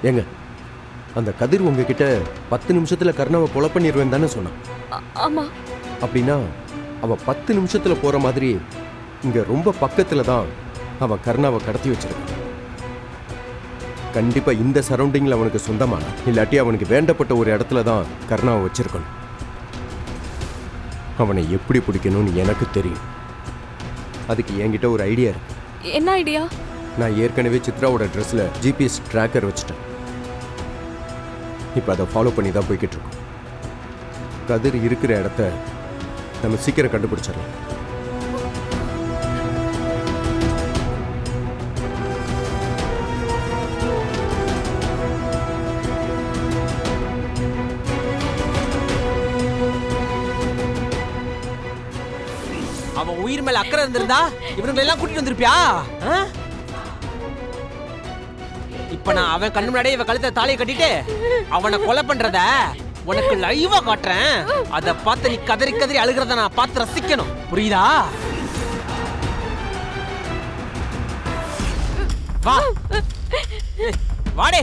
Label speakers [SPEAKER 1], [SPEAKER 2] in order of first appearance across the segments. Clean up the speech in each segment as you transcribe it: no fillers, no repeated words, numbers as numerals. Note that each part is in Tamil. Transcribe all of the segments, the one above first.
[SPEAKER 1] ஏங்க அந்த கதிர் உங்ககிட்ட 10 நிமிஷத்துல கர்ணாவை கொலை பண்ணிடுவேன் தானே சொன்னான்.
[SPEAKER 2] ஆமா.
[SPEAKER 1] அப்படின்னா அவன் 10 நிமிஷத்துல போற மாதிரி இங்க ரொம்ப பக்கத்துல தான் அவன் கர்ணாவை கடத்தி வச்சிருக்கான். கண்டிப்பா இந்த சரௌண்டிங்ல அவனுக்கு சொந்தமான இல்லாட்டி அவனுக்கு வேண்டப்பட்ட ஒரு இடத்துல தான் கர்ணாவை வச்சிருக்கணும். அவனை எப்படி பிடிக்கணும்னு எனக்கு தெரியும். அதுக்கு என்கிட்ட ஒரு ஐடியா இருக்கு.
[SPEAKER 2] என்ன ஐடியா?
[SPEAKER 1] நான் ஏற்கனவே சித்ராவோட ட்ரெஸ்ல ஜிபிஎஸ் ட்ராக்கர் வச்சுட்டேன். இப்போ அதை ஃபாலோ பண்ணி தான் போய்கிட்டு இருக்கோம். கதிர் இருக்கிற இடத்த நம்ம சீக்கிரம் கண்டுபிடிச்சிடலாம்.
[SPEAKER 3] அவன் உயிர் மேல அக்கறை இருந்திருந்தா இவனுங்களை எல்லாம் கூட்டிட்டு வந்திருப்பியா? இப்ப நான் அவன் கண்ணு முன்னாடியே இவன் கழுத்தை தாலியை கட்டிட்டு அவனை கொலை பண்றத உனக்கு லைவா காட்டுறேன். அத பார்த்து நீ கதறி கதறி அழுகிறத நான் பார்த்து ரசிக்கணும். புரியுதா? வா வாடே.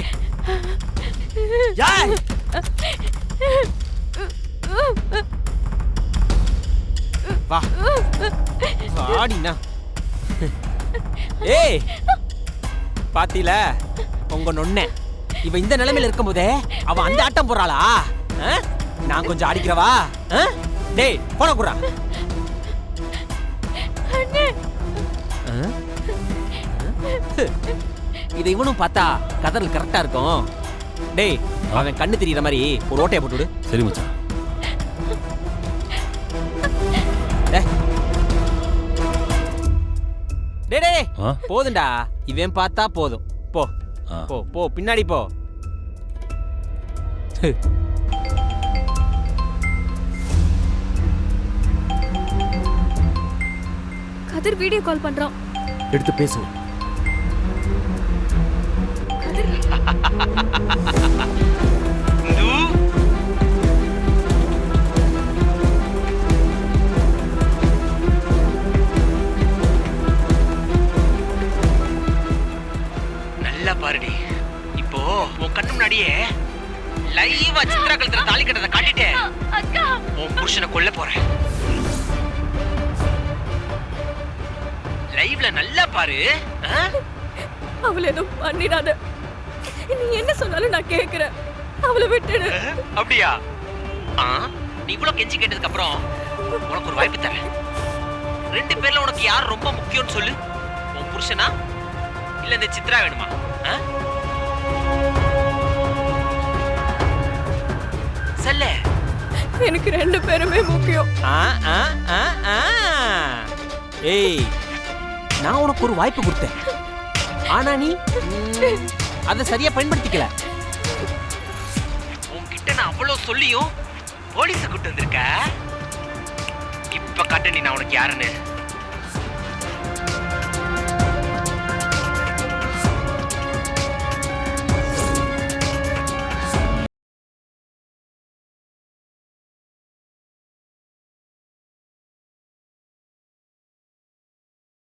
[SPEAKER 3] யாய் வா வாடினா. ஏய் பாத்தில உங்க நொண்ணே இவ இந்த நிலைமையில இருக்கும் போதே அவ அந்த ஆட்டம் போறாளா? நான் கொஞ்சம் ஆடிக்கிறவா? டேய் போன குறா. இதை இவனும் பார்த்தா கதறல் கரெக்டா இருக்கும். டேய் அவன் கண்ணு தெரியற மாதிரி ஒரு ஓட்டையை போட்டு விடு.
[SPEAKER 4] சரி மச்சான்.
[SPEAKER 3] டேய் போதும்டா, இவன் பார்த்தா போதும். போ போ போ பின்னாடி போ.
[SPEAKER 2] கதிர் வீடியோ கால் பண்றான்.
[SPEAKER 1] எடுத்து பேசுங்க.
[SPEAKER 3] நல்லா பாருடி, இப்போ உன் கண்ணு முன்னாடியே லைவா சித்ரா கழுத்துல தாலி கட்டத காட்டிட்டே உன் புருஷனை கொல்ல போறேன். லைவ்ல நல்லா பாரு.
[SPEAKER 2] அவளை எதுவும் பண்ணிடாத. நீ என்ன சொன்னாலும் நான் கேக்குறேன். அவளை விட்டுடு.
[SPEAKER 3] அப்படியா? நீ இவ்வளவு கெஞ்சி கேட்டதுக்கு அப்புறம் உனக்கு ஒரு வாய்ப்பு தரேன். 2 பேர்ல உனக்கு யார் ரொம்ப முக்கியம்னு சொல்லு. உன் புருஷனா இல்ல இந்த சித்ரா வேணுமா? சொல்ல.
[SPEAKER 2] எனக்கு 2 பேருமே முக்கியம்.
[SPEAKER 3] ஏய் நான் உனக்கு ஒரு வாய்ப்பு கொடுத்தேன். ஆனா நீ அதை சரியா பயன்படுத்திக்கல. உன்கிட்ட நான் அவ்வளவு சொல்லியும் போலீஸை கூட்டு வந்திருக்க. இப்ப காட்ட நீ நான் உனக்கு யாருன்னு.